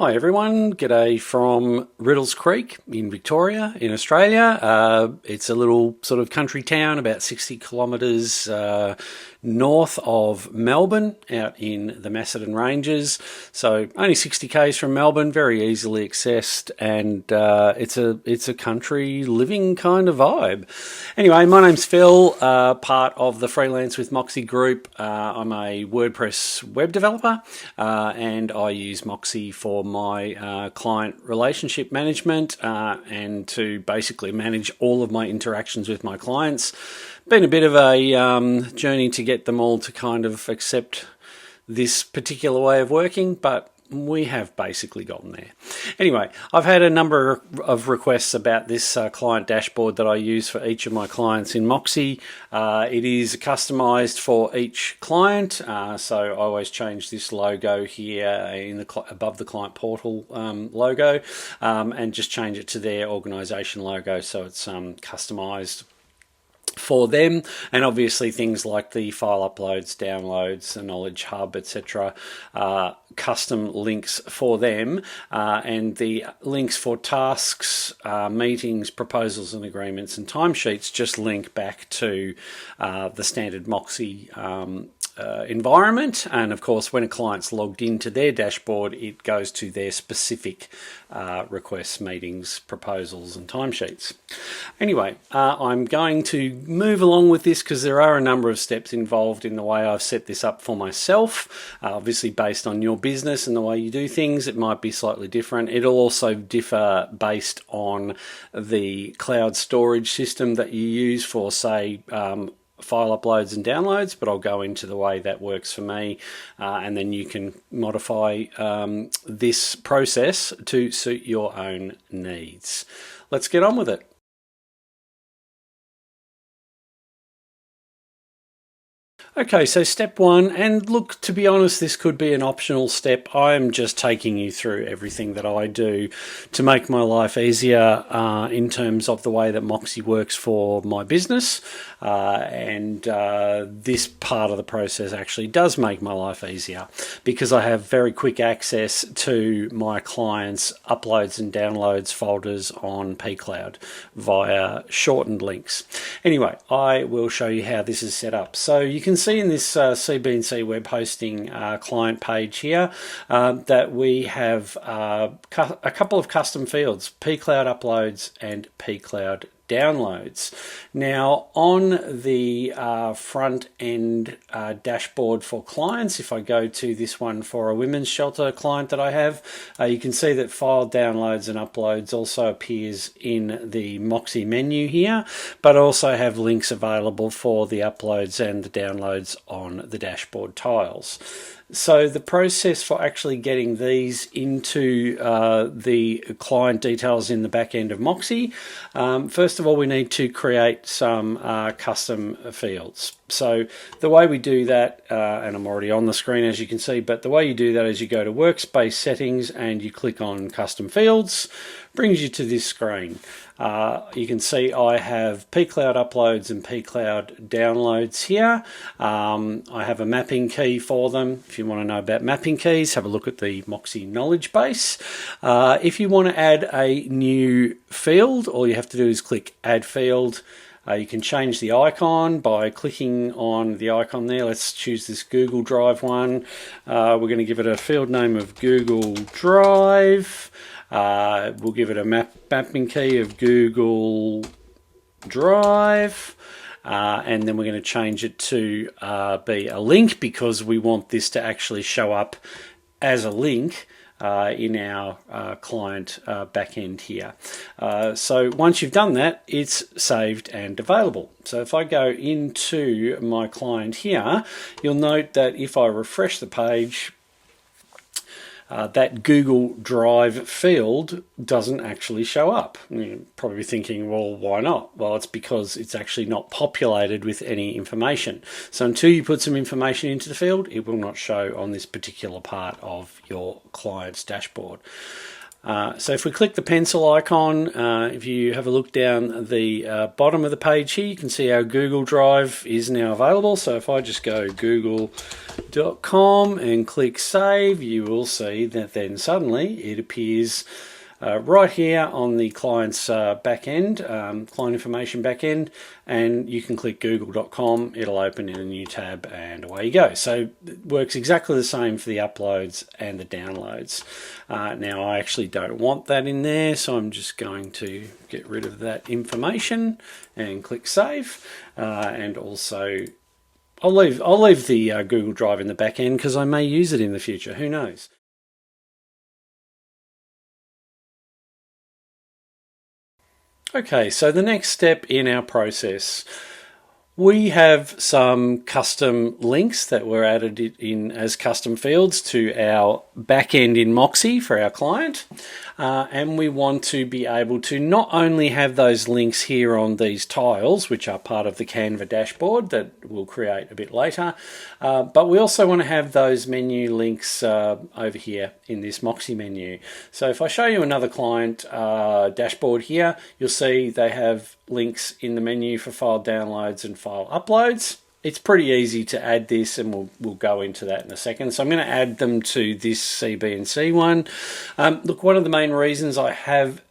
Hi everyone, g'day from Riddles Creek in Victoria in Australia. It's a little sort of country town about 60 kilometres north of Melbourne out in the Macedon Ranges. So only 60 k's from Melbourne, very easily accessed, and it's a country living kind of vibe. Anyway, my name's Phil, part of the Freelance with Moxie group. I'm a WordPress web developer and I use Moxie for my client relationship management and to basically manage all of my interactions with my clients. Been a bit of a journey to get them all to kind of accept this particular way of working, but we have basically gotten there. Anyway, I've had a number of requests about this client dashboard that I use for each of my clients in Moxie. It is customized for each client, so I always change this logo here in the above the client portal logo and just change it to their organization logo, so it's customized for them. And obviously things like the file uploads, downloads, the knowledge hub, etc., custom links for them, and the links for tasks, meetings, proposals and agreements and timesheets just link back to the standard Moxie environment. And of course, when a client's logged into their dashboard, it goes to their specific requests, meetings, proposals and timesheets. Anyway, I'm going to move along with this because there are a number of steps involved in the way I've set this up for myself. Obviously based on your business and the way you do things, it might be slightly different. It'll also differ based on the cloud storage system that you use for, say, file uploads and downloads, but I'll go into the way that works for me, and then you can modify this process to suit your own needs. Let's get on with it. Okay, so step one, and look, to be honest, this could be an optional step. I'm just taking you through everything that I do to make my life easier in terms of the way that Moxie works for my business. And this part of the process actually does make my life easier because I have very quick access to my clients' uploads and downloads folders on pCloud via shortened links. Anyway, I will show you how this is set up. So you can see in this CB&C web hosting client page here that we have a couple of custom fields, pCloud uploads and pCloud downloads. Now on the front end dashboard for clients, if I go to this one for a women's shelter client that I have, you can see that file downloads and uploads also appears in the Moxie menu here, but I also have links available for the uploads and the downloads on the dashboard tiles. So the process for actually getting these into the client details in the back end of Moxie, first of all, we need to create some custom fields. So the way we do that, and I'm already on the screen as you can see, but the way you do that is you go to Workspace Settings and you click on Custom Fields, brings you to this screen. You can see I have pCloud uploads and pCloud downloads here. I have a mapping key for them. If you want to know about mapping keys, have a look at the Moxie knowledge base. If you want to add a new field, all you have to do is click Add Field. You can change the icon by clicking on the icon there. Let's choose this Google Drive one. We're going to give it a field name of Google Drive. We'll give it a mapping key of Google Drive, and then we're going to change it to be a link because we want this to actually show up as a link in our client backend here. So once you've done that, it's saved and available. So if I go into my client here, you'll note that if I refresh the page, that Google Drive field doesn't actually show up. You're probably thinking, well, why not? Well, it's because it's actually not populated with any information. So until you put some information into the field, it will not show on this particular part of your client's dashboard. So if we click the pencil icon, if you have a look down the bottom of the page here, you can see our Google Drive is now available. So if I just go google.com and click save, you will see that then suddenly it appears right here on the client's back end, client information back end, and you can click google.com, it'll open in a new tab, and away you go. So it works exactly the same for the uploads and the downloads. Now I actually don't want that in there, so I'm just going to get rid of that information and click save, and also I'll leave the Google Drive in the back end because I may use it in the future, who knows. Okay, so the next step in our process, we have some custom links that were added in as custom fields to our backend in Moxie for our client. And we want to be able to not only have those links here on these tiles, which are part of the Canva dashboard that we'll create a bit later, but we also want to have those menu links over here in this Moxie menu. So if I show you another client dashboard here, you'll see they have links in the menu for file downloads and file uploads. It's pretty easy to add this, and we'll go into that in a second. So I'm going to add them to this CBNC one. Look, one of the main reasons I have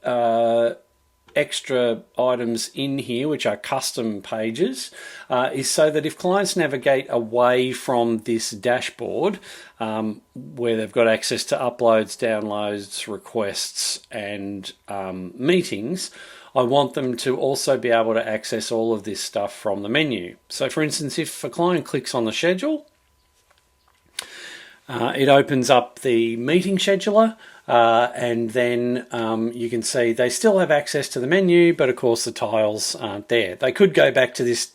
extra items in here, which are custom pages, is so that if clients navigate away from this dashboard, where they've got access to uploads, downloads, requests, and meetings, I want them to also be able to access all of this stuff from the menu. So for instance, if a client clicks on the schedule, it opens up the meeting scheduler, and then you can see they still have access to the menu, but of course the tiles aren't there. They could go back to this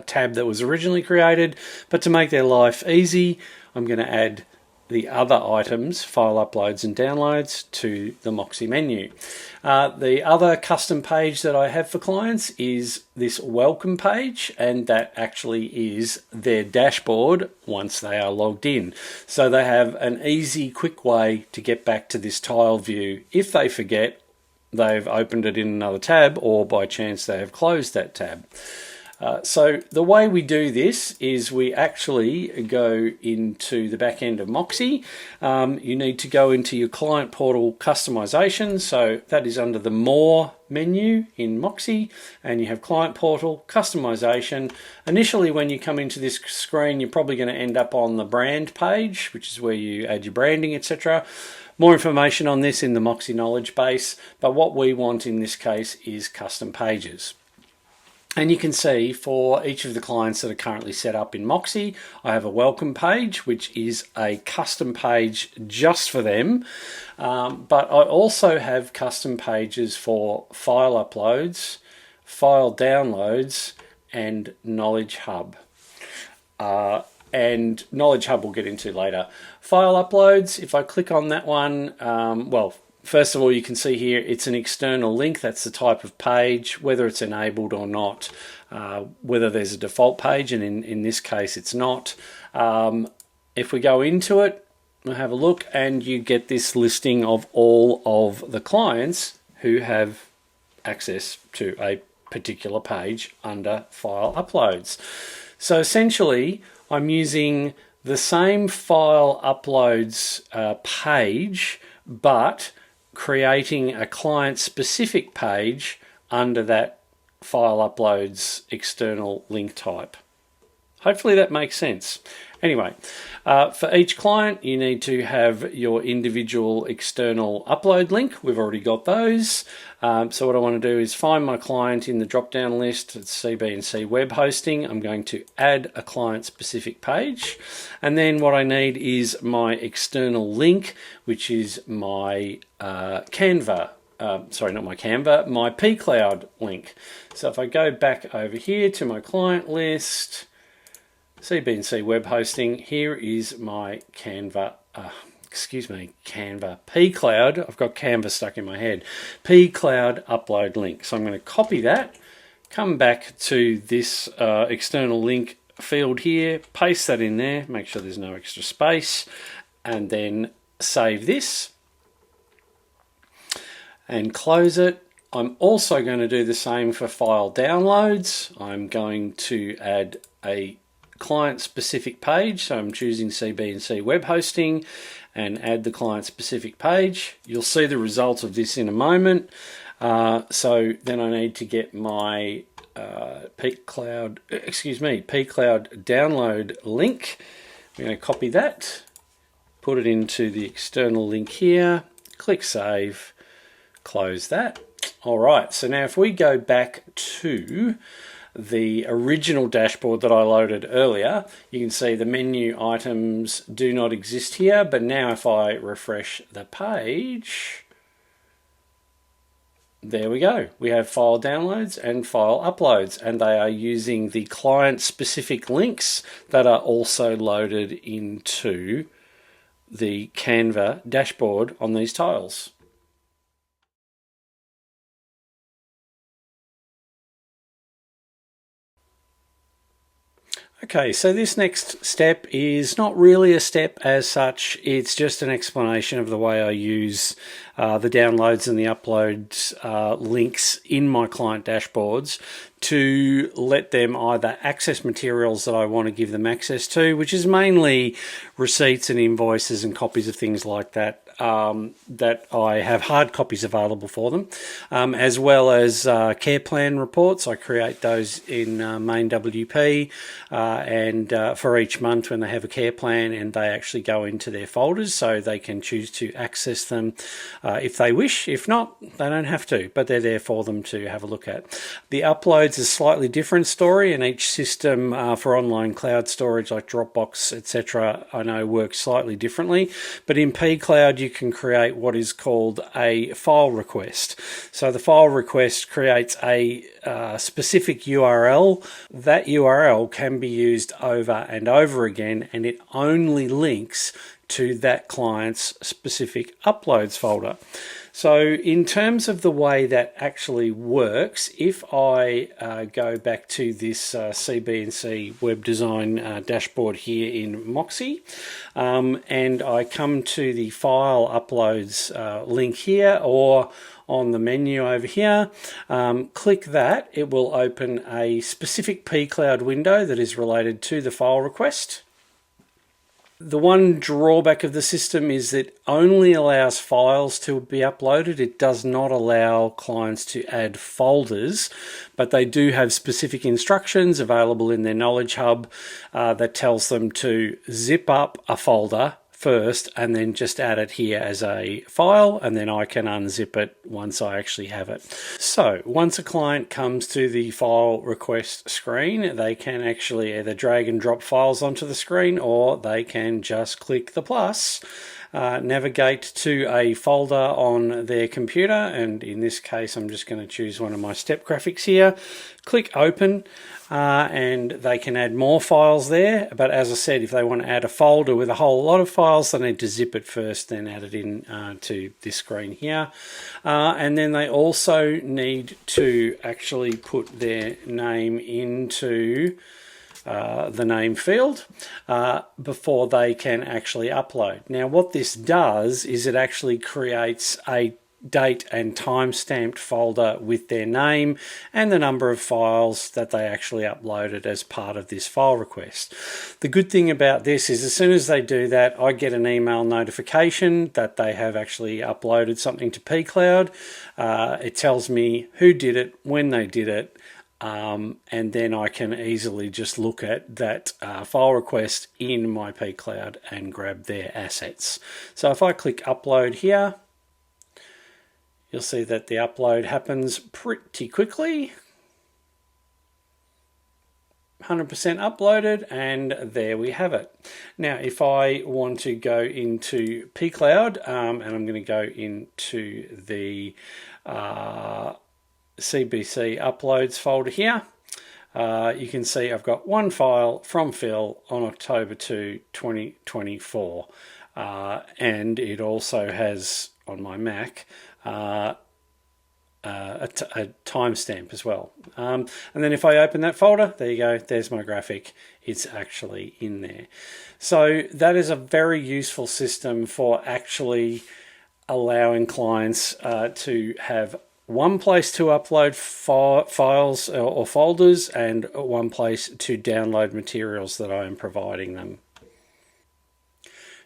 tab that was originally created, but to make their life easy, I'm going to add the other items, file uploads and downloads, to the Moxie menu. The other custom page that I have for clients is this welcome page, and that actually is their dashboard once they are logged in. So they have an easy, quick way to get back to this tile view if they forget they've opened it in another tab, or by chance they have closed that tab. So the way we do this is we actually go into the back end of Moxie. You need to go into your client portal customization. So that is under the More menu in Moxie, and you have client portal customization. Initially, when you come into this screen, you're probably going to end up on the brand page, which is where you add your branding, etc. More information on this in the Moxie knowledge base, but what we want in this case is custom pages. And you can see for each of the clients that are currently set up in Moxie, I have a welcome page, which is a custom page just for them. But I also have custom pages for file uploads, file downloads, and Knowledge Hub. And Knowledge Hub we'll get into later. File uploads, if I click on that one, well, first of all, you can see here it's an external link. That's the type of page, whether it's enabled or not, whether there's a default page, and in this case it's not. If we go into it, we'll have a look, and you get this listing of all of the clients who have access to a particular page under file uploads. So essentially, I'm using the same file uploads page, but creating a client-specific page under that file uploads external link type. Hopefully that makes sense. Anyway, for each client, you need to have your individual external upload link. We've already got those. So what I want to do is find my client in the drop-down list. It's CBNC web hosting. I'm going to add a client-specific page. And then what I need is my external link, which is my Canva. Sorry, not my Canva, my pCloud link. So if I go back over here to my client list, CBNC web hosting, here is my Canva, Canva pCloud. I've got Canva stuck in my head. pCloud upload link. So I'm going to copy that, come back to this external link field here, paste that in there, make sure there's no extra space, and then save this. and close it. I'm also going to do the same for file downloads. I'm going to add a client-specific page, so I'm choosing CB&C web hosting and add the client-specific page. You'll see the results of this in a moment. So then I need to get my pCloud download link. I'm going to copy that, put it into the external link here, click Save, close that. All right, so now if we go back to the original dashboard that I loaded earlier, you can see the menu items do not exist here, but now if I refresh the page, there we go. We have file downloads and file uploads, and they are using the client-specific links that are also loaded into the Canva dashboard on these tiles. Okay, so this next step is not really a step as such, it's just an explanation of the way I use the downloads and the uploads links in my client dashboards to let them either access materials that I want to give them access to, which is mainly receipts and invoices and copies of things like that, that I have hard copies available for them, as well as care plan reports. I create those in main WP and for each month when they have a care plan, and they actually go into their folders so they can choose to access them if they wish. If not, they don't have to, but they're there for them to have a look at. The uploads is a slightly different story, and each system for online cloud storage like Dropbox, etc., I know works slightly differently, but in pCloud you can create what is called a file request. So the file request creates a specific URL. That URL can be used over and over again, and it only links to that client's specific uploads folder. So in terms of the way that actually works, if I go back to this CB&C web design dashboard here in Moxie, and I come to the file uploads link here, or on the menu over here, click that, it will open a specific pCloud window that is related to the file request. The one drawback of the system is that it only allows files to be uploaded. It does not allow clients to add folders, but they do have specific instructions available in their Knowledge Hub that tells them to zip up a folder first and then just add it here as a file, and then I can unzip it once I actually have it. So once a client comes to the file request screen, they can actually either drag and drop files onto the screen, or they can just click the plus, navigate to a folder on their computer, and in this case I'm just going to choose one of my step graphics here, click open, and they can add more files there. But as I said, if they want to add a folder with a whole lot of files, they need to zip it first, then add it in to this screen here, and then they also need to actually put their name into the name field before they can actually upload. Now what this does is it actually creates a date and time stamped folder with their name and the number of files that they actually uploaded as part of this file request. The good thing about this is as soon as they do that, I get an email notification that they have actually uploaded something to pCloud. It tells me who did it, when they did it, and then I can easily just look at that file request in my pCloud and grab their assets. So if I click upload here, you'll see that the upload happens pretty quickly. 100% uploaded, and there we have it. Now if I want to go into pCloud, and I'm going to go into the CBC uploads folder here, you can see I've got one file from Phil on October 2, 2024, and it also has on my Mac a timestamp as well. And then if I open that folder, there you go, there's my graphic, it's actually in there. So that is a very useful system for actually allowing clients to have one place to upload files or folders and one place to download materials that I am providing them.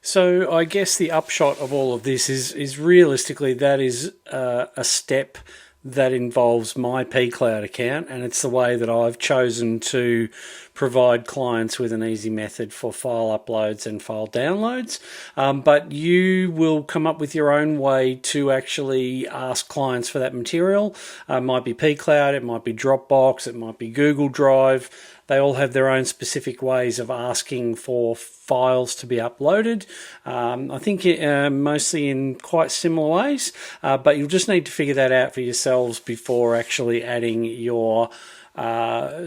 So I guess the upshot of all of this is realistically that is a step that involves my pCloud account, and it's the way that I've chosen to provide clients with an easy method for file uploads and file downloads. But you will come up with your own way to actually ask clients for that material. It might be pCloud, it might be Dropbox, it might be Google Drive. They all have their own specific ways of asking for files to be uploaded. I think mostly in quite similar ways, but you'll just need to figure that out for yourselves before actually adding your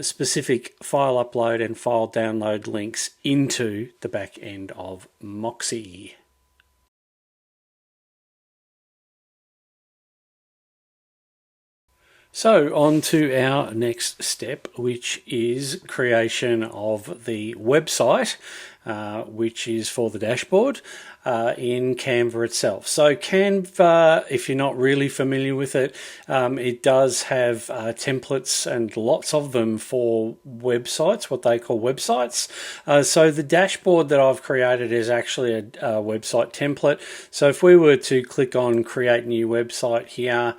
specific file upload and file download links into the back end of Moxie. So on to our next step, which is creation of the website, which is for the dashboard in Canva itself. So Canva, if you're not really familiar with it, it does have templates and lots of them for websites, what they call websites. So the dashboard that I've created is actually a website template. So if we were to click on create new website here,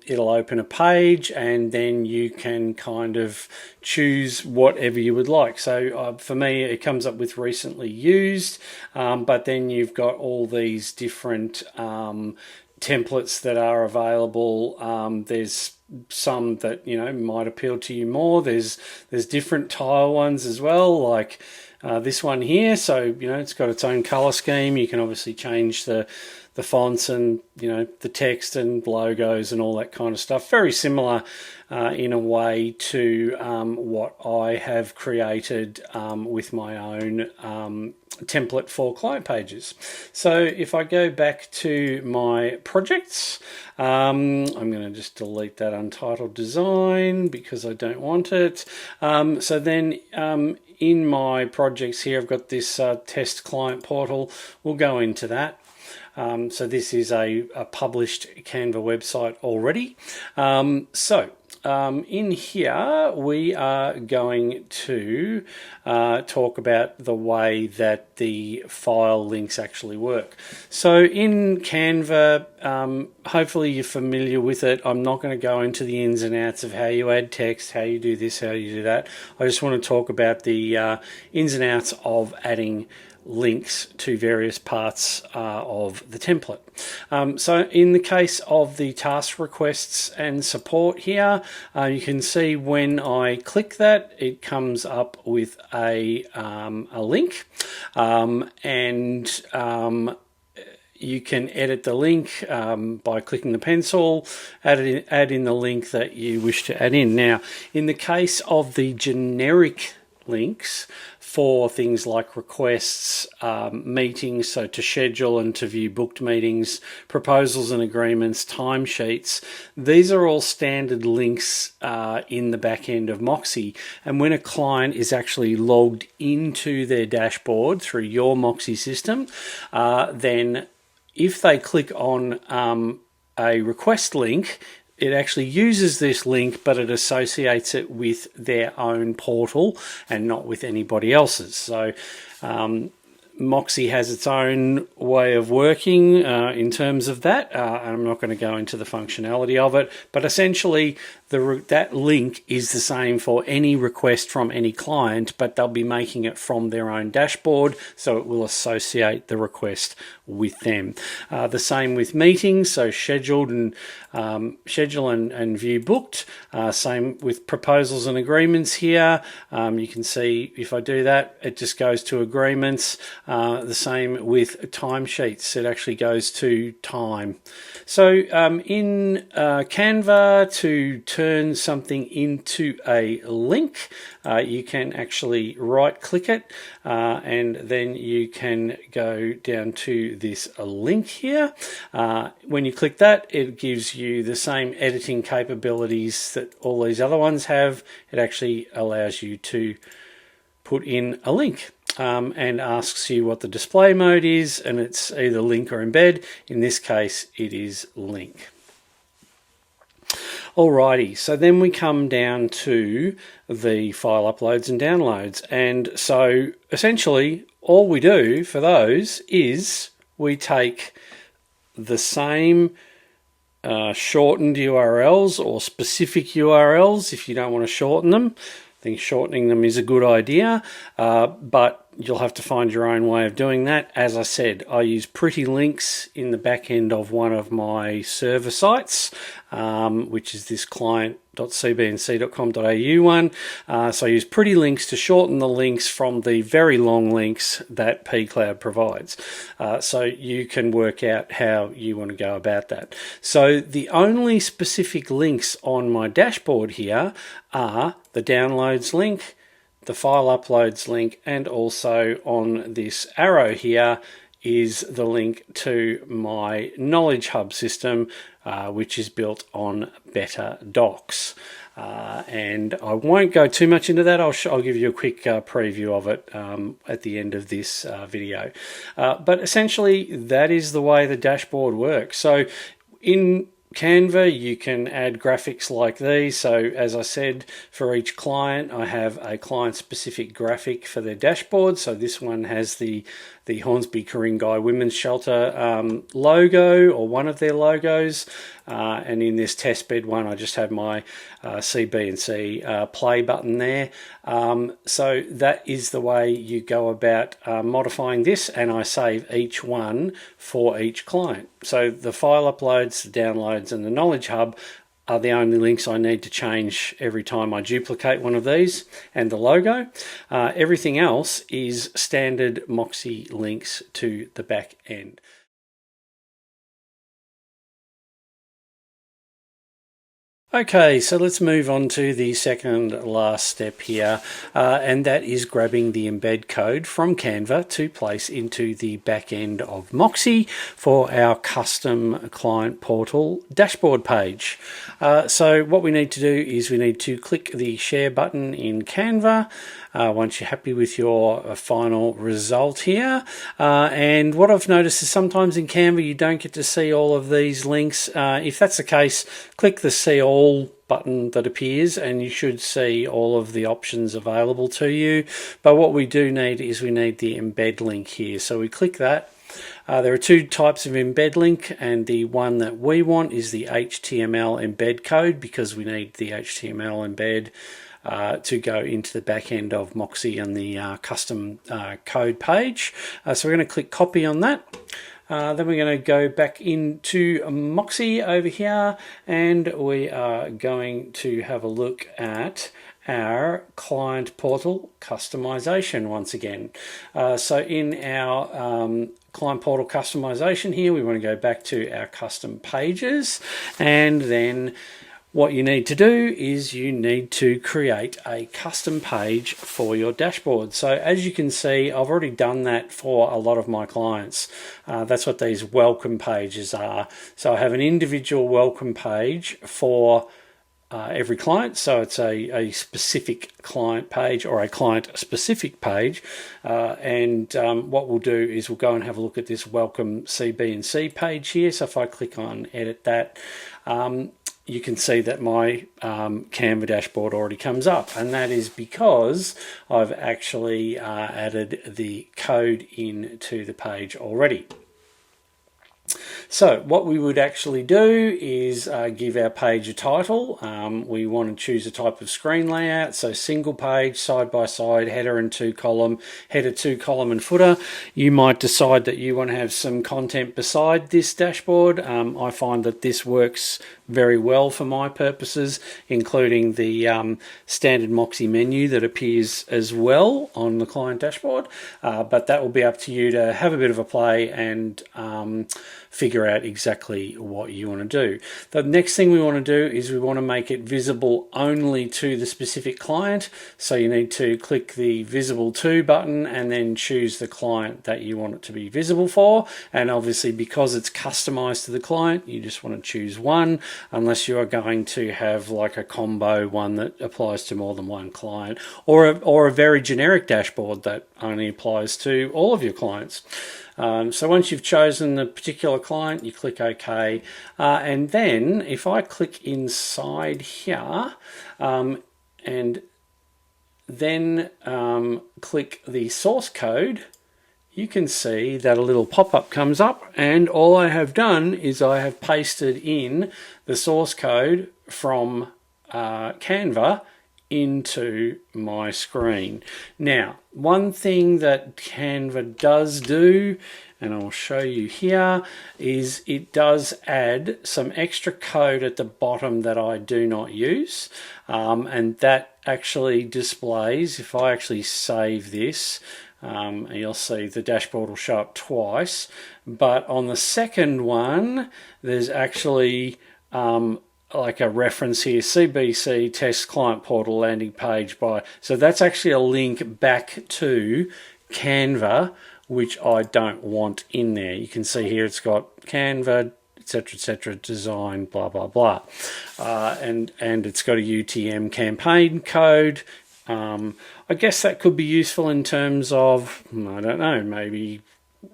it'll open a page and then you can kind of choose whatever you would like. So for me, it comes up with recently used, but then you've got all these different templates that are available. There's some that might appeal to you more. There's different tile ones as well, like this one here. So it's got its own color scheme. You can obviously change the fonts and the text and logos and all that kind of stuff. Very similar in a way to what I have created with my own template for client pages. So if I go back to my projects, I'm going to just delete that untitled design because I don't want it. So then in my projects here, I've got this test client portal. We'll go into that. So this is a published Canva website already. In here we are going to talk about the way that the file links actually work. So in Canva, hopefully you're familiar with it. I'm not going to go into the ins and outs of how you add text, how you do this, how you do that. I just want to talk about the ins and outs of adding links to various parts of the template. So in the case of the task requests and support here, you can see when I click that, it comes up with a link, and you can edit the link by clicking the pencil, add in the link that you wish to add in. Now, in the case of the generic links for things like requests, meetings, so to schedule and to view booked meetings, proposals and agreements, timesheets, these are all standard links in the back end of Moxie. And when a client is actually logged into their dashboard through your Moxie system, then if they click on a request link, it actually uses this link, but it associates it with their own portal and not with anybody else's. So Moxie has its own way of working in terms of that. I'm not going to go into the functionality of it, but essentially that link is the same for any request from any client, but they'll be making it from their own dashboard, so it will associate the request with them. The same with meetings, so schedule and view booked. Same with proposals and agreements here. You can see if I do that, it just goes to agreements. The same with timesheets, it actually goes to time. So in Canva, to turn something into a link, you can actually right click it and then you can go down to this link here. When you click that, it gives you the same editing capabilities that all these other ones have. It actually allows you to put in a link. and asks you what the display mode is, and it's either link or embed. In this case, it is link. Alrighty, so then we come down to the file uploads and downloads, and so essentially all we do for those is we take the same shortened URLs or specific URLs if you don't want to shorten them. I think shortening them is a good idea, but you'll have to find your own way of doing that. As I said, I use pretty links in the back end of one of my server sites, which is this client.cbnc.com.au one. So I use pretty links to shorten the links from the very long links that pCloud provides. So you can work out how you want to go about that. So the only specific links on my dashboard here are the downloads link, the file uploads link, and also on this arrow here is the link to my Knowledge Hub system, which is built on Better Docs. And I won't go too much into that. I'll give you a quick preview of it at the end of this video. But essentially, that is the way the dashboard works. So in Canva, you can add graphics like these. So as I said, for each client, I have a client-specific graphic for their dashboard. So this one has the Hornsby Ku-ring-gai Women's Shelter logo, or one of their logos. And in this test bed one, I just have my CB&C play button there. So that is the way you go about modifying this, and I save each one for each client. So the file uploads, the downloads, and the Knowledge Hub are the only links I need to change every time I duplicate one of these, and the logo. Everything else is standard Moxie links to the back end. Okay, so let's move on to the second last step here, and that is grabbing the embed code from Canva to place into the back end of Moxie for our custom client portal dashboard page. So what we need to do is we need to click the share button in Canva once you're happy with your final result here. And what I've noticed is sometimes in Canva you don't get to see all of these links. If that's the case, click the See All button that appears and you should see all of the options available to you. But what we do need is we need the embed link here. So we click that. There are two types of embed link, and the one that we want is the HTML embed code, because we need the HTML embed to go into the back end of Moxie and the custom code page. So we're going to click copy on that. Then we're going to go back into Moxie over here, and we are going to have a look at our client portal customization once again. So in our client portal customization here, we want to go back to our custom pages, and then what you need to do is you need to create a custom page for your dashboard. So as you can see, I've already done that for a lot of my clients. That's what these welcome pages are. So I have an individual welcome page for every client. So it's a specific client page or a client specific page. And what we'll do is we'll go and have a look at this welcome CB&C page here. So if I click on edit that, you can see that my Canva dashboard already comes up, and that is because I've actually added the code into the page already. So what we would actually do is give our page a title. We want to choose a type of screen layout, so single page, side by side, header and two column, header, two column and footer. You might decide that you want to have some content beside this dashboard. I find that this works very well for my purposes, including the standard Moxie menu that appears as well on the client dashboard. But that will be up to you to have a bit of a play and figure out exactly what you want to do. The next thing we want to do is we want to make it visible only to the specific client. So you need to click the visible to button and then choose the client that you want it to be visible for. And obviously, because it's customized to the client, you just want to choose one, unless you are going to have like a combo one that applies to more than one client, or a very generic dashboard that only applies to all of your clients. So once you've chosen the particular client, you click OK. And then if I click inside here and then click the source code, you can see that a little pop-up comes up, and all I have done is I have pasted in the source code from Canva into my screen. Now, one thing that Canva does do, and I'll show you here, is it does add some extra code at the bottom that I do not use, and that actually displays, if I actually save this, you'll see the dashboard will show up twice, but on the second one there's actually like a reference here, CBC test client portal landing page by, so that's actually a link back to Canva, which I don't want in there. You can see here it's got Canva, etc., design, blah blah blah, and it's got a UTM campaign code. I guess that could be useful in terms of, I don't know, maybe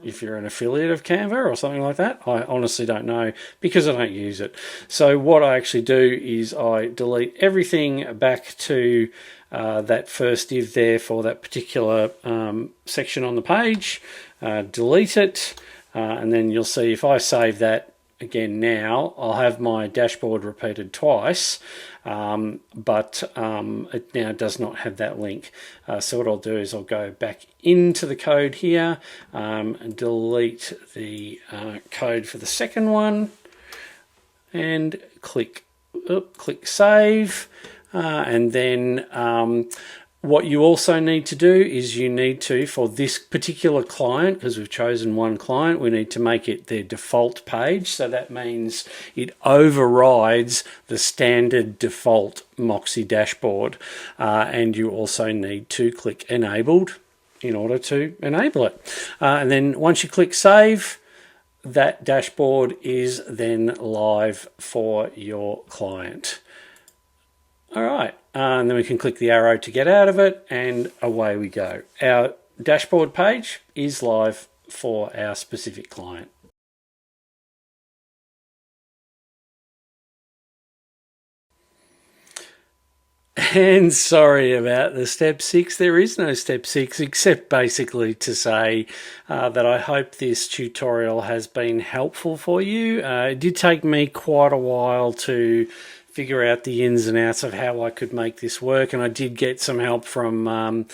if you're an affiliate of Canva or something like that. I honestly don't know because I don't use it. So what I actually do is I delete everything back to that first div there for that particular section on the page, delete it, and then you'll see if I save that again now, I'll have my dashboard repeated twice, but it now does not have that link. So what I'll do is I'll go back into the code here and delete the code for the second one and click save, and then what you also need to do is you need to, for this particular client, because we've chosen one client, we need to make it their default page. So that means it overrides the standard default Moxie dashboard. And you also need to click enabled in order to enable it. And then once you click save, that dashboard is then live for your client. All right, and then we can click the arrow to get out of it, and away we go. Our dashboard page is live for our specific client. And sorry about the step 6. There is no step 6, except basically to say that I hope this tutorial has been helpful for you. It did take me quite a while to figure out the ins and outs of how I could make this work, and I did get some help from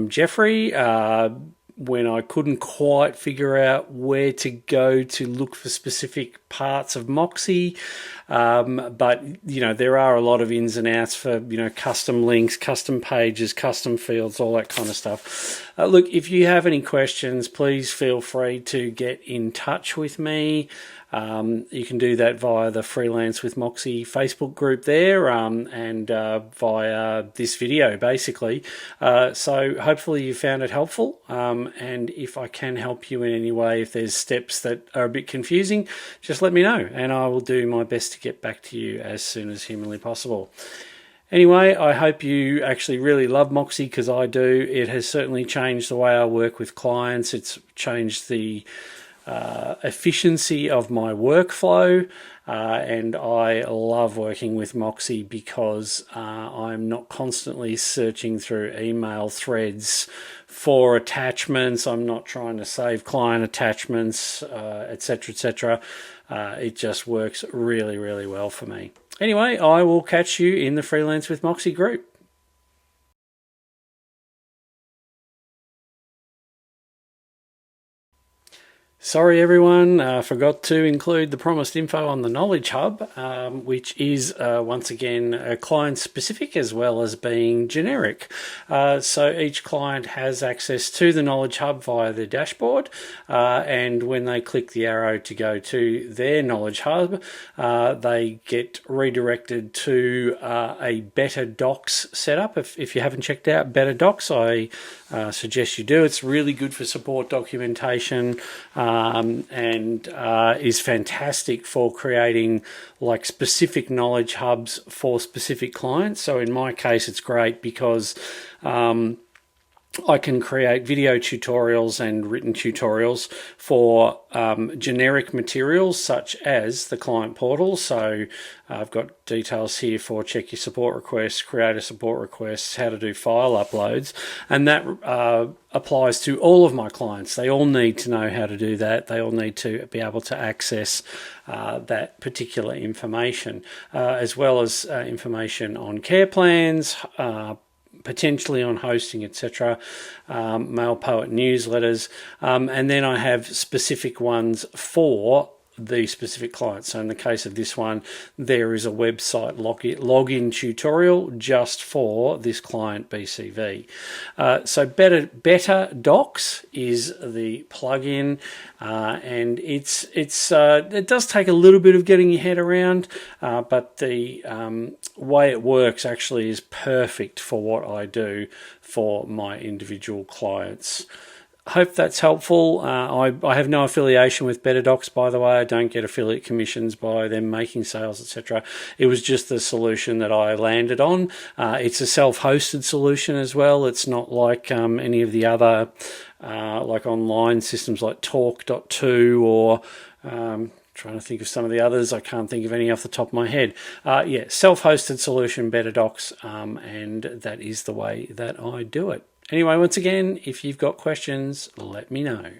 Jeffrey when I couldn't quite figure out where to go to look for specific parts of Moxie. But you know, there are a lot of ins and outs for, you know, custom links, custom pages, custom fields, all that kind of stuff. Look, if you have any questions, please feel free to get in touch with me. You can do that via the Freelance with Moxie Facebook group there, and via this video, basically. So hopefully you found it helpful, and if I can help you in any way, if there's steps that are a bit confusing, just let me know, and I will do my best to get back to you as soon as humanly possible. Anyway, I hope you actually really love Moxie, because I do. It has certainly changed the way I work with clients. It's changed the efficiency of my workflow, and I love working with Moxie because I'm not constantly searching through email threads for attachments. I'm not trying to save client attachments, etc., etc. It just works really, really well for me. Anyway, I will catch you in the Freelance with Moxie group. Sorry everyone, forgot to include the promised info on the Knowledge Hub, which is once again client specific as well as being generic. So each client has access to the Knowledge Hub via the dashboard, and when they click the arrow to go to their Knowledge Hub, they get redirected to a Better Docs setup. If you haven't checked out Better Docs, I suggest you do. It's really good for support documentation, and is fantastic for creating like specific knowledge hubs for specific clients. So in my case, it's great because I can create video tutorials and written tutorials for generic materials such as the client portal. So I've got details here for check your support requests, create a support request, how to do file uploads, and that applies to all of my clients. They all need to know how to do that. They all need to be able to access that particular information, as well as information on care plans, potentially on hosting, etc., MailPoet newsletters, and then I have specific ones for the specific client. So in the case of this one, there is a website login tutorial just for this client BCV. So Better Docs is the plugin, and it does take a little bit of getting your head around, but the way it works actually is perfect for what I do for my individual clients. Hope that's helpful. I have no affiliation with Better Docs, by the way. I don't get affiliate commissions by them making sales, etc. It was just the solution that I landed on. It's a self-hosted solution as well. It's not like any of the other like online systems like Talk.to or trying to think of some of the others. I can't think of any off the top of my head. Yeah, self-hosted solution, Better Docs, and that is the way that I do it. Anyway, once again, if you've got questions, let me know.